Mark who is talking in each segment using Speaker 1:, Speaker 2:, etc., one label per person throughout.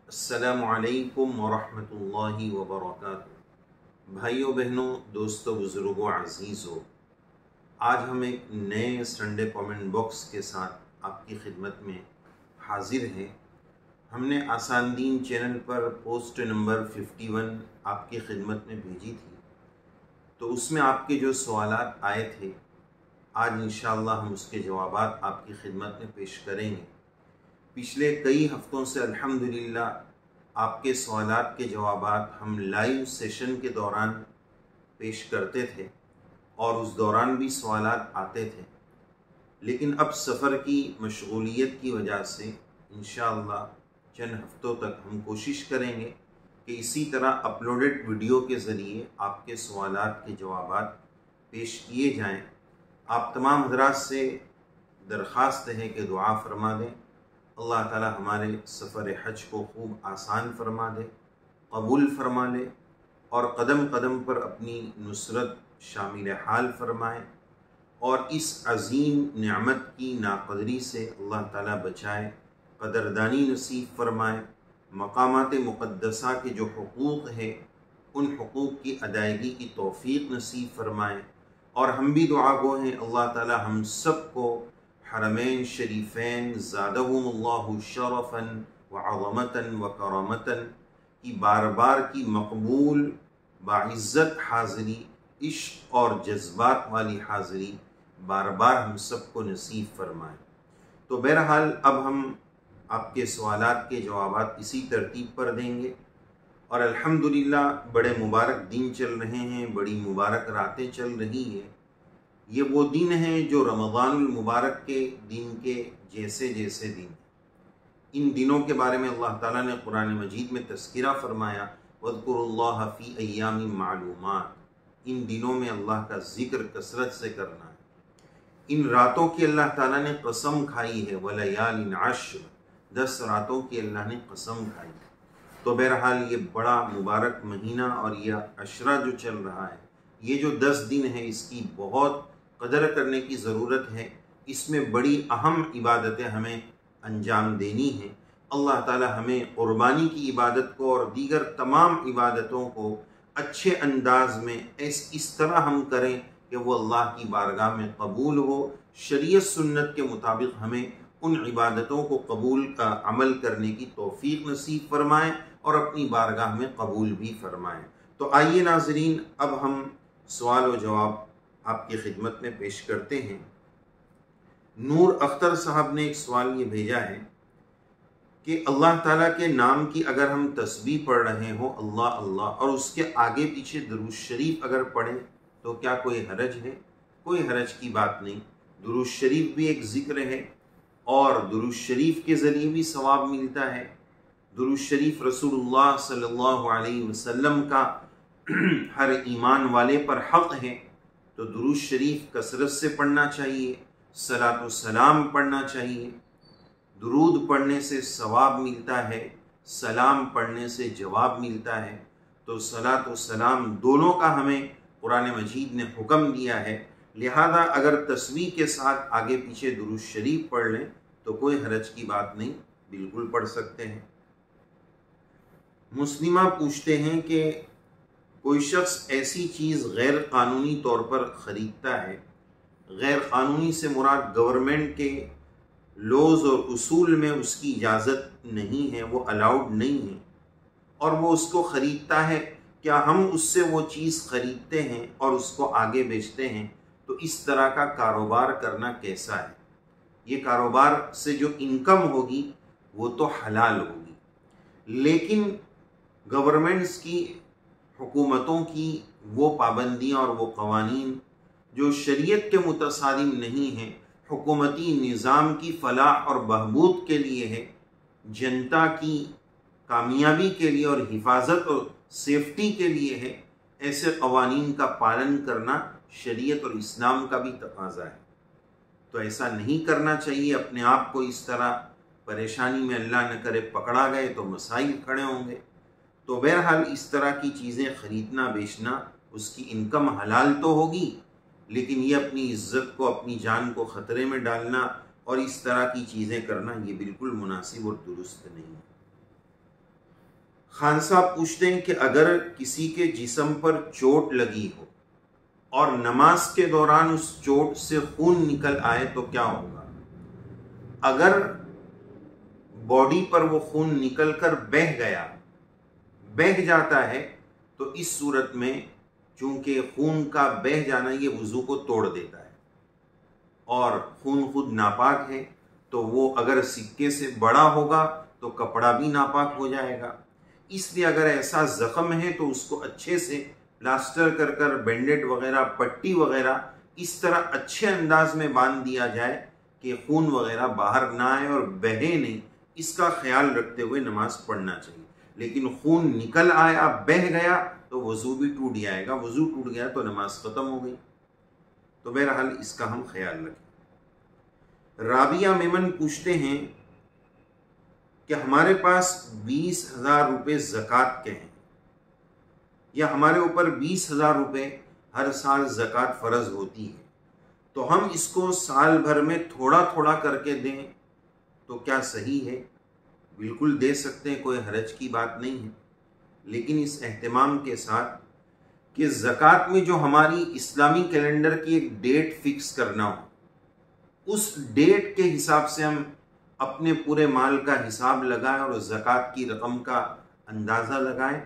Speaker 1: السلام علیکم ورحمۃ اللہ وبرکاتہ۔ بھائیوں بہنوں، دوستوں، بزرگوں، عزیزوں، آج ہم ایک نئے سنڈے کامنٹ باکس کے ساتھ آپ کی خدمت میں حاضر ہیں۔ ہم نے آسان دین چینل پر پوسٹ نمبر 51 آپ کی خدمت میں بھیجی تھی، تو اس میں آپ کے جو سوالات آئے تھے، آج انشاءاللہ ہم اس کے جوابات آپ کی خدمت میں پیش کریں گے۔ پچھلے کئی ہفتوں سے الحمدللہ آپ کے سوالات کے جوابات ہم لائیو سیشن کے دوران پیش کرتے تھے اور اس دوران بھی سوالات آتے تھے، لیکن اب سفر کی مشغولیت کی وجہ سے انشاءاللہ چند ہفتوں تک ہم کوشش کریں گے کہ اسی طرح اپلوڈڈ ویڈیو کے ذریعے آپ کے سوالات کے جوابات پیش کیے جائیں۔ آپ تمام حضرات سے درخواست ہے کہ دعا فرما دیں، اللہ تعالی ہمارے سفر حج کو خوب آسان فرما دے، قبول فرما لے اور قدم قدم پر اپنی نصرت شامل حال فرمائے، اور اس عظیم نعمت کی ناقدری سے اللہ تعالی بچائے، قدردانی نصیب فرمائے، مقامات مقدسہ کے جو حقوق ہے ان حقوق کی ادائیگی کی توفیق نصیب فرمائے، اور ہم بھی دعا گو ہیں اللہ تعالی ہم سب کو حرمین شریفین زادہم اللہ شرفا وعظمتا وکرامتا کی بار بار کی مقبول باعزت حاضری، عشق اور جذبات والی حاضری بار بار ہم سب کو نصیب فرمائے۔ تو بہرحال اب ہم آپ کے سوالات کے جوابات اسی ترتیب پر دیں گے، اور الحمدللہ بڑے مبارک دن چل رہے ہیں، بڑی مبارک راتیں چل رہی ہیں۔ یہ وہ دن ہیں جو رمضان المبارک کے دن کے جیسے دن ہیں۔ ان دنوں کے بارے میں اللہ تعالیٰ نے قرآن مجید میں تذکرہ فرمایا، وَاذْكُرُوا اللَّهَ فِي أَيَّامٍ مَعْلُومَاتٍ، ان دنوں میں اللہ کا ذکر کثرت سے کرنا ہے۔ ان راتوں کی اللہ تعالیٰ نے قسم کھائی ہے، وَلَيَالٍ عَشْرٍ، 10 راتوں کی اللہ نے قسم کھائی۔ تو بہرحال یہ بڑا مبارک مہینہ اور یہ عشرہ جو چل رہا ہے، یہ جو 10 دن ہیں، اس کی بہت قدر کرنے کی ضرورت ہے۔ اس میں بڑی اہم عبادتیں ہمیں انجام دینی ہیں۔ اللہ تعالی ہمیں قربانی کی عبادت کو اور دیگر تمام عبادتوں کو اچھے انداز میں اس طرح ہم کریں کہ وہ اللہ کی بارگاہ میں قبول ہو۔ شریعت سنت کے مطابق ہمیں ان عبادتوں کو قبول کا عمل کرنے کی توفیق نصیب فرمائیں اور اپنی بارگاہ میں قبول بھی فرمائیں۔ تو آئیے ناظرین، اب ہم سوال و جواب آپ کی خدمت میں پیش کرتے ہیں۔ نور اختر صاحب نے ایک سوال یہ بھیجا ہے کہ اللہ تعالیٰ کے نام کی اگر ہم تسبیح پڑھ رہے ہوں اللہ اللہ، اور اس کے آگے پیچھے درود شریف اگر پڑھیں تو کیا کوئی حرج ہے؟ کوئی حرج کی بات نہیں۔ درود شریف بھی ایک ذکر ہے اور درود شریف کے ذریعے بھی ثواب ملتا ہے۔ درود شریف رسول اللہ صلی اللہ علیہ وسلم کا ہر ایمان والے پر حق ہے، تو درود شریف کثرت سے پڑھنا چاہیے، صلاۃ و سلام پڑھنا چاہیے۔ درود پڑھنے سے ثواب ملتا ہے، سلام پڑھنے سے جواب ملتا ہے، تو صلاۃ و سلام دونوں کا ہمیں قرآن مجید نے حکم دیا ہے۔ لہذا اگر تسبیح کے ساتھ آگے پیچھے درود شریف پڑھ لیں تو کوئی حرج کی بات نہیں، بالکل پڑھ سکتے ہیں۔ مسلمہ پوچھتے ہیں کہ کوئی شخص ایسی چیز غیر قانونی طور پر خریدتا ہے، غیر قانونی سے مراد گورنمنٹ کے لوز اور اصول میں اس کی اجازت نہیں ہے، وہ الاؤڈ نہیں ہے، اور وہ اس کو خریدتا ہے، کیا ہم اس سے وہ چیز خریدتے ہیں اور اس کو آگے بیچتے ہیں تو اس طرح کا کاروبار کرنا کیسا ہے؟ یہ کاروبار سے جو انکم ہوگی وہ تو حلال ہوگی، لیکن گورنمنٹس کی، حکومتوں کی وہ پابندیاں اور وہ قوانین جو شریعت کے متصادم نہیں ہیں، حکومتی نظام کی فلاح اور بہبود کے لیے ہے، جنتا کی کامیابی کے لیے اور حفاظت اور سیفٹی کے لیے ہے، ایسے قوانین کا پالن کرنا شریعت اور اسلام کا بھی تقاضا ہے۔ تو ایسا نہیں کرنا چاہیے۔ اپنے آپ کو اس طرح پریشانی میں اللہ نہ کرے پکڑا گئے تو مسائل کھڑے ہوں گے۔ تو بہرحال اس طرح کی چیزیں خریدنا بیچنا، اس کی انکم حلال تو ہوگی، لیکن یہ اپنی عزت کو، اپنی جان کو خطرے میں ڈالنا اور اس طرح کی چیزیں کرنا یہ بالکل مناسب اور درست نہیں ہے۔ خان صاحب پوچھتے ہیں کہ اگر کسی کے جسم پر چوٹ لگی ہو اور نماز کے دوران اس چوٹ سے خون نکل آئے تو کیا ہوگا؟ اگر باڈی پر وہ خون نکل کر بہہ جاتا ہے تو اس صورت میں چونکہ خون کا بہہ جانا یہ وضو کو توڑ دیتا ہے اور خون خود ناپاک ہے، تو وہ اگر سکے سے بڑا ہوگا تو کپڑا بھی ناپاک ہو جائے گا۔ اس لیے اگر ایسا زخم ہے تو اس کو اچھے سے پلاسٹر کر بینڈیڈ وغیرہ، پٹی وغیرہ اس طرح اچھے انداز میں باندھ دیا جائے کہ خون وغیرہ باہر نہ آئے اور بہے نہیں، اس کا خیال رکھتے ہوئے نماز پڑھنا چاہیے۔ لیکن خون نکل آیا، بہہ گیا تو وضو بھی ٹوٹ جائے گا، وضو ٹوٹ گیا تو نماز ختم ہو گئی۔ تو بہرحال اس کا ہم خیال رکھیں۔ رابعہ میمن پوچھتے ہیں کہ ہمارے پاس 20,000 روپے زکوٰۃ کے ہیں، یا ہمارے اوپر 20,000 روپے ہر سال زکوٰۃ فرض ہوتی ہے، تو ہم اس کو سال بھر میں تھوڑا تھوڑا کر کے دیں تو کیا صحیح ہے؟ بالکل دے سکتے ہیں، کوئی حرج کی بات نہیں ہے، لیکن اس اہتمام کے ساتھ کہ زکوٰۃ میں جو ہماری اسلامی کیلنڈر کی ایک ڈیٹ فکس کرنا ہو، اس ڈیٹ کے حساب سے ہم اپنے پورے مال کا حساب لگائیں اور زکوٰۃ کی رقم کا اندازہ لگائیں،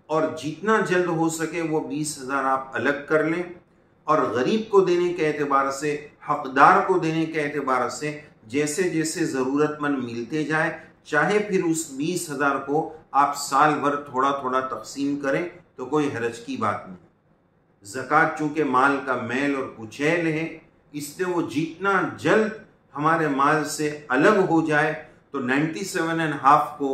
Speaker 1: اور جتنا جلد ہو سکے وہ 20,000 آپ الگ کر لیں، اور غریب کو دینے کے اعتبار سے، حقدار کو دینے کے اعتبار سے جیسے جیسے ضرورت مند ملتے جائے، چاہے پھر اس 20,000 کو آپ سال بھر تھوڑا تھوڑا تقسیم کریں تو کوئی حرج کی بات نہیں۔ زکوٰۃ چونکہ مال کا میل اور کچیل ہے، اس لیے وہ جتنا جلد ہمارے مال سے الگ ہو جائے تو 97.5 کو،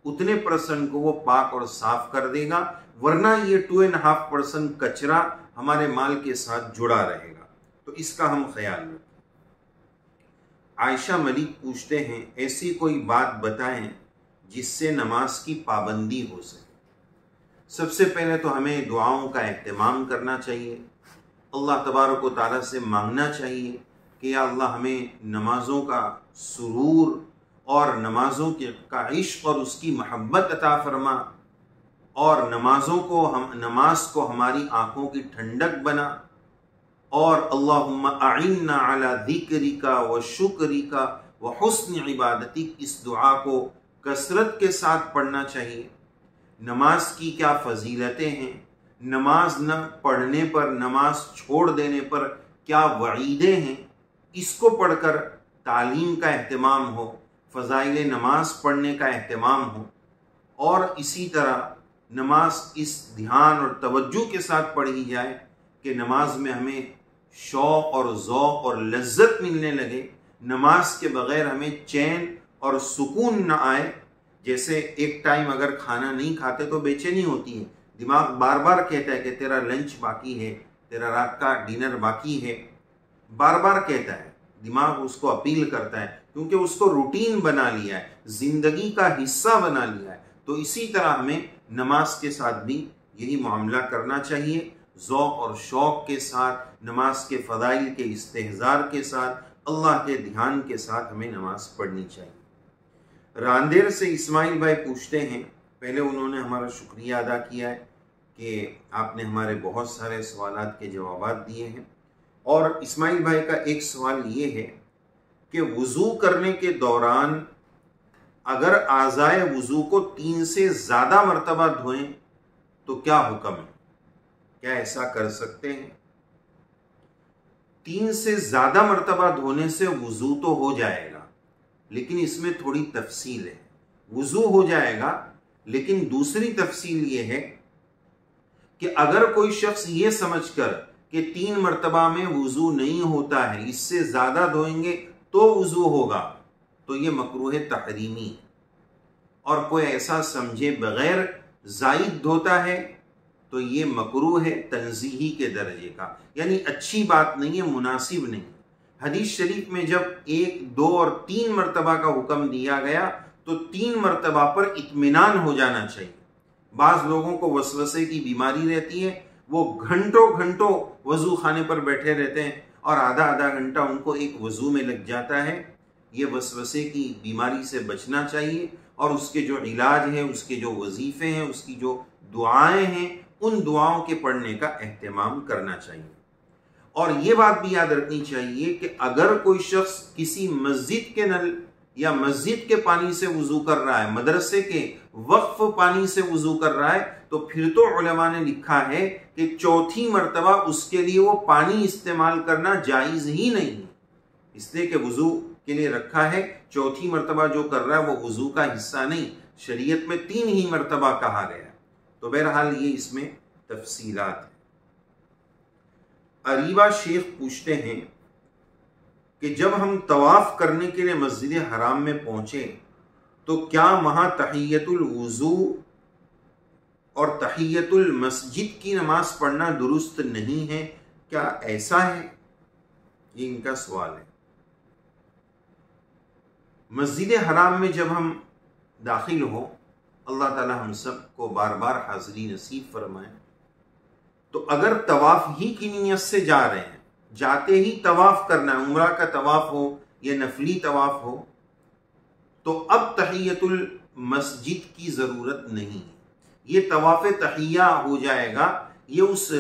Speaker 1: اتنے % کو وہ پاک اور صاف کر دے گا، ورنہ یہ 2.5% کچرا ہمارے مال کے ساتھ جڑا رہے گا، تو اس کا ہم خیال رکھیں۔ عائشہ ملک پوچھتے ہیں ایسی کوئی بات بتائیں جس سے نماز کی پابندی ہو سکے۔ سب سے پہلے تو ہمیں دعاؤں کا اہتمام کرنا چاہیے، اللہ تبارک و تعالیٰ سے مانگنا چاہیے کہ یا اللہ ہمیں نمازوں کا سرور اور نمازوں کا عشق اور اس کی محبت عطا فرما، اور نماز کو ہماری آنکھوں کی ٹھنڈک بنا، اور اللہم اعنا علی ذکرک و شکرک و حسن عبادتک، اس دعا کو کثرت کے ساتھ پڑھنا چاہیے۔ نماز کی کیا فضیلتیں ہیں، نماز نہ پڑھنے پر، نماز چھوڑ دینے پر کیا وعیدیں ہیں، اس کو پڑھ کر تعلیم کا اہتمام ہو، فضائل نماز پڑھنے کا اہتمام ہو، اور اسی طرح نماز اس دھیان اور توجہ کے ساتھ پڑھی جائے کہ نماز میں ہمیں شوق اور ذوق اور لذت ملنے لگے، نماز کے بغیر ہمیں چین اور سکون نہ آئے۔ جیسے ایک ٹائم اگر کھانا نہیں کھاتے تو بے چینی ہوتی ہے، دماغ بار بار کہتا ہے کہ تیرا لنچ باقی ہے، تیرا رات کا ڈنر باقی ہے، بار بار کہتا ہے، دماغ اس کو اپیل کرتا ہے کیونکہ اس کو روٹین بنا لیا ہے، زندگی کا حصہ بنا لیا ہے۔ تو اسی طرح ہمیں نماز کے ساتھ بھی یہی معاملہ کرنا چاہیے، ذوق اور شوق کے ساتھ، نماز کے فضائل کے استحضار کے ساتھ، اللہ کے دھیان کے ساتھ ہمیں نماز پڑھنی چاہیے۔ راندیر سے اسماعیل بھائی پوچھتے ہیں، پہلے انہوں نے ہمارا شکریہ ادا کیا ہے کہ آپ نے ہمارے بہت سارے سوالات کے جوابات دیے ہیں، اور اسماعیل بھائی کا ایک سوال یہ ہے کہ وضو کرنے کے دوران اگر اعضائے وضو کو 3 سے زیادہ مرتبہ دھوئیں تو کیا حکم ہے؟ کیا ایسا کر سکتے ہیں؟ 3 سے زیادہ مرتبہ دھونے سے وضو تو ہو جائے گا، لیکن اس میں تھوڑی تفصیل ہے۔ وضو ہو جائے گا، لیکن دوسری تفصیل یہ ہے کہ اگر کوئی شخص یہ سمجھ کر کہ 3 مرتبہ میں وضو نہیں ہوتا ہے، اس سے زیادہ دھوئیں گے تو وضو ہوگا، تو یہ مکروہ تحریمی ہے، اور کوئی ایسا سمجھے بغیر زائد دھوتا ہے تو یہ مکروہ ہے تنزیہی کے درجے کا، یعنی اچھی بات نہیں ہے، مناسب نہیں۔ حدیث شریف میں جب 1، 2 اور 3 مرتبہ کا حکم دیا گیا تو 3 مرتبہ پر اطمینان ہو جانا چاہیے۔ بعض لوگوں کو وسوسے کی بیماری رہتی ہے، وہ گھنٹوں گھنٹوں وضو خانے پر بیٹھے رہتے ہیں اور آدھا گھنٹہ ان کو ایک وضو میں لگ جاتا ہے۔ یہ وسوسے کی بیماری سے بچنا چاہیے، اور اس کے جو علاج ہیں، اس کے جو وظیفے ہیں، اس کی جو دعائیں ہیں، ان دعاؤں کے پڑھنے کا اہتمام کرنا چاہیے۔ اور یہ بات بھی یاد رکھنی چاہیے کہ اگر کوئی شخص کسی مسجد کے نل یا مسجد کے پانی سے وضو کر رہا ہے، مدرسے کے وقف پانی سے وضو کر رہا ہے، تو پھر تو علماء نے لکھا ہے کہ چوتھی مرتبہ اس کے لیے وہ پانی استعمال کرنا جائز ہی نہیں ہے، اس لیے کہ وضو کے لیے رکھا ہے۔ چوتھی مرتبہ جو کر رہا ہے وہ وضو کا حصہ نہیں، شریعت میں 3 ہی مرتبہ کہا گیا ہے۔ تو بہرحال یہ اس میں تفصیلات ہیں۔ اریبہ شیخ پوچھتے ہیں کہ جب ہم طواف کرنے کے لیے مسجد حرام میں پہنچے تو کیا وہاں تحیت الوضو اور تحیت المسجد کی نماز پڑھنا درست نہیں ہے؟ کیا ایسا ہے؟ یہ ان کا سوال ہے۔ مسجد حرام میں جب ہم داخل ہو، اللہ تعالی ہم سب کو بار بار حاضری نصیب فرمائے، تو اگر طواف ہی کی نیت سے جا رہے ہیں، جاتے ہی طواف کرنا ہے، عمرہ کا طواف ہو یا نفلی طواف ہو، تو اب تحیت المسجد کی ضرورت نہیں ہے۔ یہ طواف تحیہ ہو جائے گا، یہ اس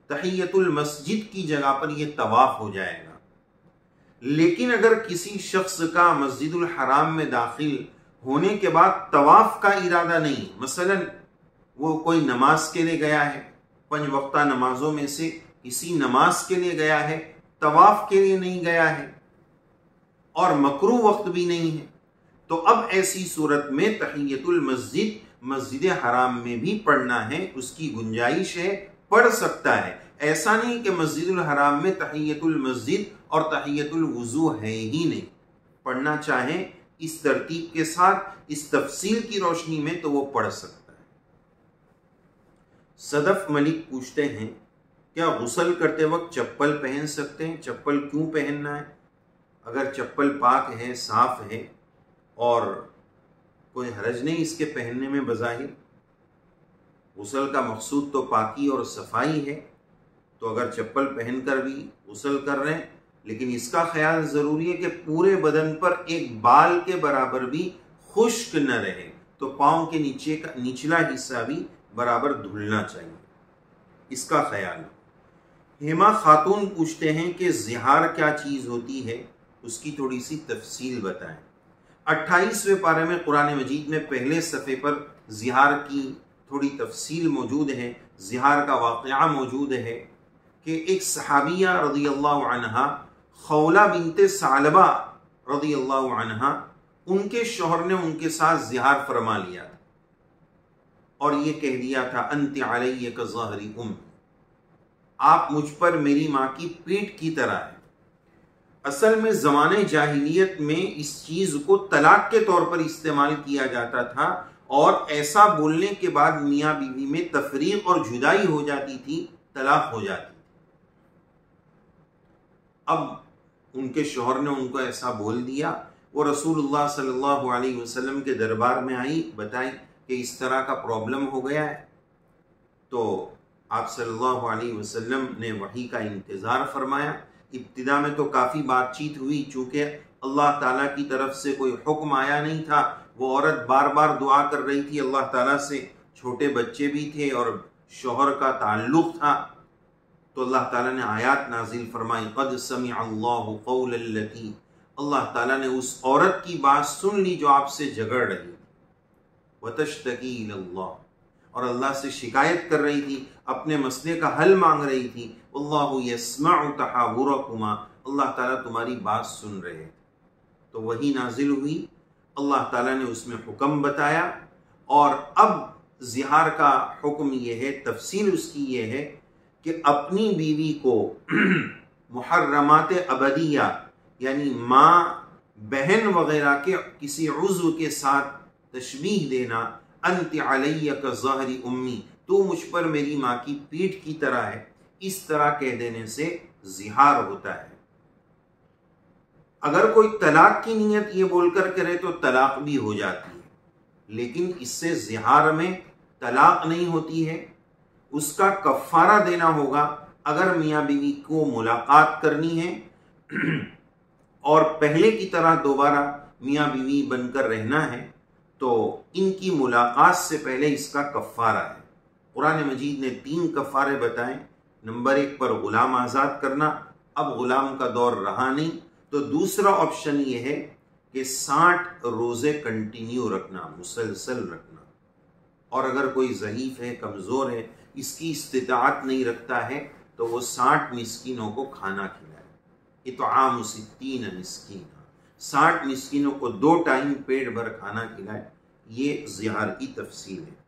Speaker 1: تحیت المسجد کی جگہ پر یہ طواف ہو جائے گا۔ لیکن اگر کسی شخص کا مسجد الحرام میں داخل ہونے کے بعد طواف کا ارادہ نہیں، مثلا وہ کوئی نماز کے لیے گیا ہے، 5 وقتہ نمازوں میں سے کسی نماز کے لیے گیا ہے، طواف کے لیے نہیں گیا ہے، اور مکروہ وقت بھی نہیں ہے، تو اب ایسی صورت میں تحیت المسجد مسجد حرام میں بھی پڑھنا ہے، اس کی گنجائش ہے، پڑھ سکتا ہے۔ ایسا نہیں کہ مسجد الحرام میں تحیت المسجد اور تحیت الوضو ہے ہی نہیں، پڑھنا چاہیں اس ترتیب کے ساتھ، اس تفصیل کی روشنی میں، تو وہ پڑھ سکتا ہے۔ صدف ملک پوچھتے ہیں کیا غسل کرتے وقت چپل پہن سکتے ہیں؟ چپل کیوں پہننا ہے؟ اگر چپل پاک ہے، صاف ہے، اور کوئی حرج نہیں اس کے پہننے میں بظاہر، غسل کا مقصود تو پاکی اور صفائی ہے، تو اگر چپل پہن کر بھی غسل کر رہے ہیں، لیکن اس کا خیال ضروری ہے کہ پورے بدن پر ایک بال کے برابر بھی خشک نہ رہے، تو پاؤں کے نیچے کا نچلا حصہ بھی برابر دھلنا چاہیے، اس کا خیال۔ ہیما خاتون پوچھتے ہیں کہ زہار کیا چیز ہوتی ہے، اس کی تھوڑی سی تفصیل بتائیں۔ 28ویں پارے میں قرآن مجید میں پہلے صفحے پر زہار کی تھوڑی تفصیل موجود ہے، زہار کا واقعہ موجود ہے کہ ایک صحابیہ رضی اللہ عنہا، خولہ بنت ثعلبہ رضی اللہ عنہا، ان کے شوہر نے ان کے ساتھ زہار فرما لیا تھا اور یہ کہہ دیا تھا انت علی کظہر ام، آپ مجھ پر میری ماں کی پیٹھ کی طرح ہے۔ اصل میں زمانے جاہلیت میں اس چیز کو طلاق کے طور پر استعمال کیا جاتا تھا، اور ایسا بولنے کے بعد میاں بیوی میں تفریق اور جدائی ہو جاتی تھی، طلاق ہو جاتی تھی۔ اب ان کے شوہر نے ان کو ایسا بول دیا، وہ رسول اللہ صلی اللہ علیہ وسلم کے دربار میں آئی، بتائی کہ اس طرح کا پرابلم ہو گیا ہے، تو آپ صلی اللہ علیہ وسلم نے وحی کا انتظار فرمایا۔ ابتدا میں تو کافی بات چیت ہوئی، چونکہ اللہ تعالیٰ کی طرف سے کوئی حکم آیا نہیں تھا، وہ عورت بار بار دعا کر رہی تھی اللہ تعالیٰ سے، چھوٹے بچے بھی تھے اور شوہر کا تعلق تھا، تو اللہ تعالیٰ نے آیات نازل فرمائی، قد سمع اللہ قول التی، اللہ تعالیٰ نے اس عورت کی بات سن لی جو آپ سے جھگڑ رہی تھی، وتشتکی الی اللہ، اور اللہ سے شکایت کر رہی تھی، اپنے مسئلے کا حل مانگ رہی تھی، اللہ یسمع تحاورکما، اللہ تعالیٰ تمہاری بات سن رہے تھے۔ تو وہی نازل ہوئی، اللہ تعالیٰ نے اس میں حکم بتایا، اور اب زہار کا حکم یہ ہے، تفصیل اس کی یہ ہے کہ اپنی بیوی کو محرمات ابدیہ یعنی ماں، بہن وغیرہ کے کسی عضو کے ساتھ تشبیہ دینا، انت علی کظہر امی، تو مجھ پر میری ماں کی پیٹھ کی طرح ہے، اس طرح کہہ دینے سے زہار ہوتا ہے۔ اگر کوئی طلاق کی نیت یہ بول کر کرے تو طلاق بھی ہو جاتی ہے، لیکن اس سے زہار میں طلاق نہیں ہوتی ہے، اس کا کفارہ دینا ہوگا۔ اگر میاں بیوی کو ملاقات کرنی ہے اور پہلے کی طرح دوبارہ میاں بیوی بن کر رہنا ہے، تو ان کی ملاقات سے پہلے اس کا کفارہ ہے۔ قرآن مجید نے 3 کفارے بتائیں۔ نمبر 1 پر غلام آزاد کرنا، اب غلام کا دور رہا نہیں، تو دوسرا آپشن یہ ہے کہ 60 روزے کنٹینیو رکھنا، مسلسل رکھنا، اور اگر کوئی ضعیف ہے، کمزور ہے، اس کی استطاعت نہیں رکھتا ہے تو وہ 60 مسکینوں کو کھانا کھلائے۔ اطعام 60 مسکین، 60 مسکینوں کو 2 ٹائم پیٹ بھر کھانا کھلائے، یہ زہار کی تفصیل ہے۔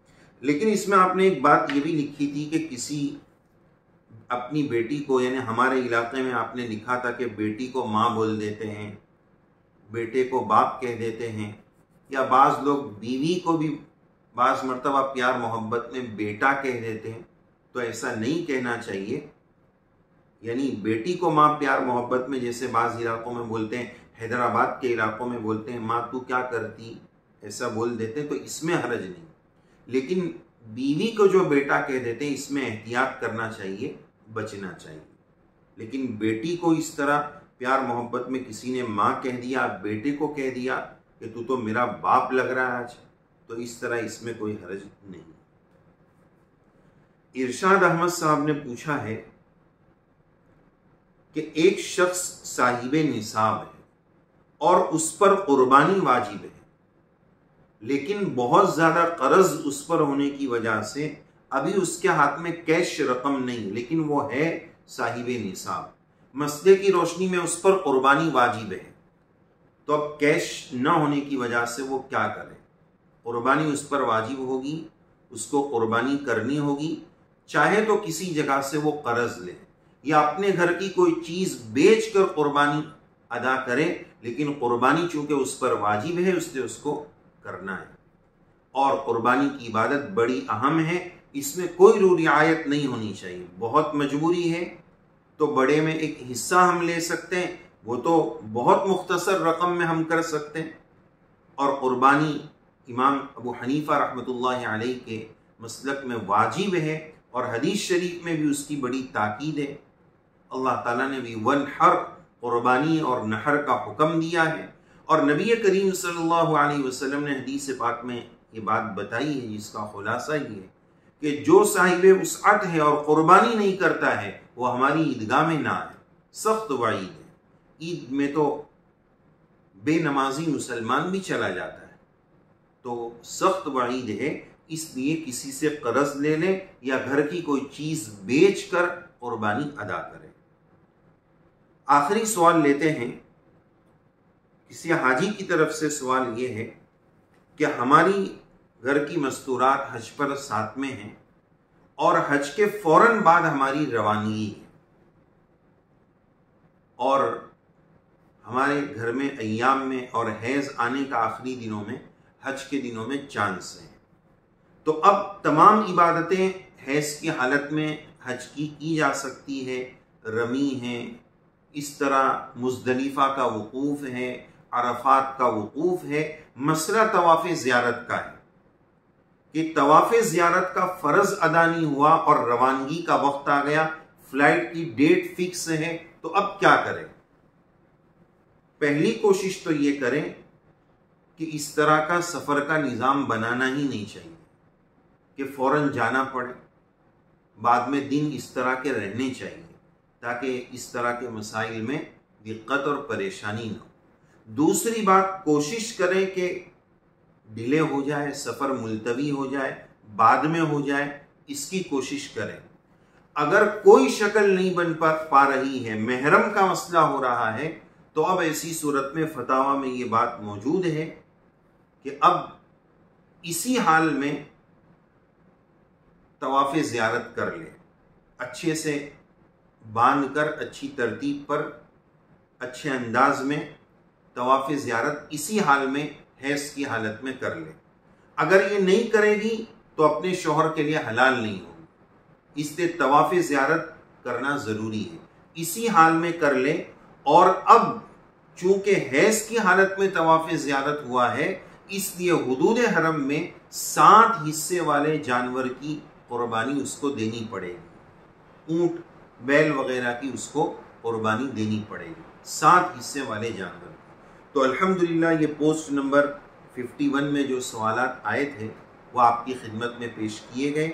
Speaker 1: لیکن اس میں آپ نے ایک بات یہ بھی لکھی تھی کہ کسی اپنی بیٹی کو، یعنی ہمارے علاقے میں آپ نے لکھا تھا کہ بیٹی کو ماں بول دیتے ہیں، بیٹے کو باپ کہہ دیتے ہیں، یا بعض لوگ بیوی کو بھی بعض مرتبہ پیار محبت میں بیٹا کہہ دیتے ہیں، تو ایسا نہیں کہنا چاہیے۔ یعنی بیٹی کو ماں پیار محبت میں جیسے بعض علاقوں میں بولتے ہیں، حیدرآباد کے علاقوں میں بولتے ہیں ماں تو کیا کرتی، ایسا بول دیتے ہیں، تو اس میں حرج نہیں۔ لیکن بیوی کو جو بیٹا کہہ دیتے ہیں، اس میں احتیاط کرنا چاہیے، بچنا چاہیے۔ لیکن بیٹی کو اس طرح پیار محبت میں کسی نے ماں کہہ دیا، بیٹے کو کہہ دیا کہ تو میرا باپ لگ رہا ہے آج، تو اس طرح اس میں کوئی حرج نہیں۔ ارشاد احمد صاحب نے پوچھا ہے کہ ایک شخص صاحب نصاب ہے اور اس پر قربانی واجب ہے، لیکن بہت زیادہ قرض اس پر ہونے کی وجہ سے ابھی اس کے ہاتھ میں کیش رقم نہیں، لیکن وہ ہے صاحب نصاب۔ مسئلے کی روشنی میں اس پر قربانی واجب ہے، تو اب کیش نہ ہونے کی وجہ سے وہ کیا کرے؟ قربانی اس پر واجب ہوگی، اس کو قربانی کرنی ہوگی، چاہے تو کسی جگہ سے وہ قرض لے یا اپنے گھر کی کوئی چیز بیچ کر قربانی ادا کرے، لیکن قربانی چونکہ اس پر واجب ہے اس لیے اس کو کرنا ہے۔ اور قربانی کی عبادت بڑی اہم ہے، اس میں کوئی رعایت نہیں ہونی چاہیے۔ بہت مجبوری ہے تو بڑے میں ایک حصہ ہم لے سکتے ہیں، وہ تو بہت مختصر رقم میں ہم کر سکتے ہیں۔ اور قربانی امام ابو حنیفہ رحمۃ اللہ علیہ کے مسلک میں واجب ہے، اور حدیث شریف میں بھی اس کی بڑی تاکید ہے۔ اللہ تعالیٰ نے بھی ونحر، قربانی اور نحر کا حکم دیا ہے، اور نبی کریم صلی اللہ علیہ وسلم نے حدیث پاک میں یہ بات بتائی ہے، جس کا خلاصہ یہ ہے کہ جو صاحب وسعت ہے اور قربانی نہیں کرتا ہے وہ ہماری عیدگاہ میں نہ آئے۔ سخت وعید ہے۔ عید میں تو بے نمازی مسلمان بھی چلا جاتا ہے، تو سخت وعید ہے، اس لیے کسی سے قرض لے لے یا گھر کی کوئی چیز بیچ کر قربانی ادا کرے۔ آخری سوال لیتے ہیں، کسی حاجی کی طرف سے سوال یہ ہے کہ ہماری گھر کی مستورات حج پر ساتھ میں ہیں اور حج کے فوراً بعد ہماری روانگی ہے، اور ہمارے گھر میں ایام میں اور حیض آنے کا آخری دنوں میں، حج کے دنوں میں چانس ہیں، تو اب تمام عبادتیں حیض کی حالت میں حج کی جا سکتی ہے، رمی ہے، اس طرح مزدلفہ کا وقوف ہے، عرفات کا وقوف ہے۔ مسئلہ طواف زیارت کا ہے کہ طواف زیارت کا فرض ادا نہیں ہوا اور روانگی کا وقت آ گیا، فلائٹ کی ڈیٹ فکس ہے، تو اب کیا کریں؟ پہلی کوشش تو یہ کریں کہ اس طرح کا سفر کا نظام بنانا ہی نہیں چاہیے کہ فوراً جانا پڑے، بعد میں دن اس طرح کے رہنے چاہیے تاکہ اس طرح کے مسائل میں دقت اور پریشانی نہ ہو۔ دوسری بات، کوشش کریں کہ ڈیلے ہو جائے، سفر ملتوی ہو جائے، بعد میں ہو جائے، اس کی کوشش کریں۔ اگر کوئی شکل نہیں بن پا رہی ہے، محرم کا مسئلہ ہو رہا ہے، تو اب ایسی صورت میں فتاوی میں یہ بات موجود ہے کہ اب اسی حال میں طواف زیارت کر لیں، اچھے سے باندھ کر، اچھی ترتیب پر، اچھے انداز میں طواف زیارت اسی حال میں، حیض کی حالت میں کر لیں۔ اگر یہ نہیں کرے گی تو اپنے شوہر کے لیے حلال نہیں ہوگی، اس لیے طواف زیارت کرنا ضروری ہے، اسی حال میں کر لیں۔ اور اب چونکہ حیض کی حالت میں طواف زیارت ہوا ہے، اس لیے حدود حرم میں 7 حصے والے جانور کی قربانی اس کو دینی پڑے گی، اونٹ، بیل وغیرہ کی اس کو قربانی دینی پڑے گی، 7 حصے والے جانور۔ تو الحمدللہ یہ پوسٹ نمبر 51 میں جو سوالات آئے تھے وہ آپ کی خدمت میں پیش کیے گئے،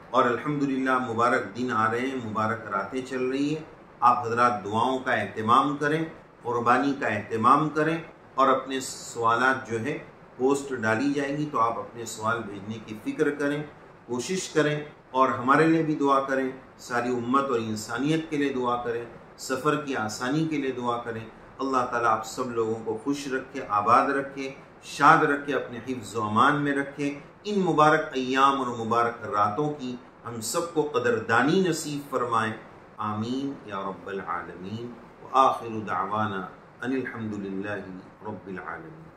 Speaker 1: اور الحمدللہ مبارک دن آ رہے ہیں، مبارک راتیں چل رہی ہیں۔ آپ حضرات دعاؤں کا اہتمام کریں، قربانی کا اہتمام کریں، اور اپنے سوالات جو ہے پوسٹ ڈالی جائیں گی تو آپ اپنے سوال بھیجنے کی فکر کریں، کوشش کریں، اور ہمارے لیے بھی دعا کریں، ساری امت اور انسانیت کے لیے دعا کریں، سفر کی آسانی کے لیے دعا کریں۔ اللہ تعالیٰ آپ سب لوگوں کو خوش رکھے، آباد رکھے، شاد رکھے، اپنے حفظ و امان میں رکھے۔ ان مبارک ایام اور مبارک راتوں کی ہم سب کو قدردانی نصیب فرمائیں، آمین یا رب العالمین۔ وآخر دعوانا ان الحمد للہ رب العالمین۔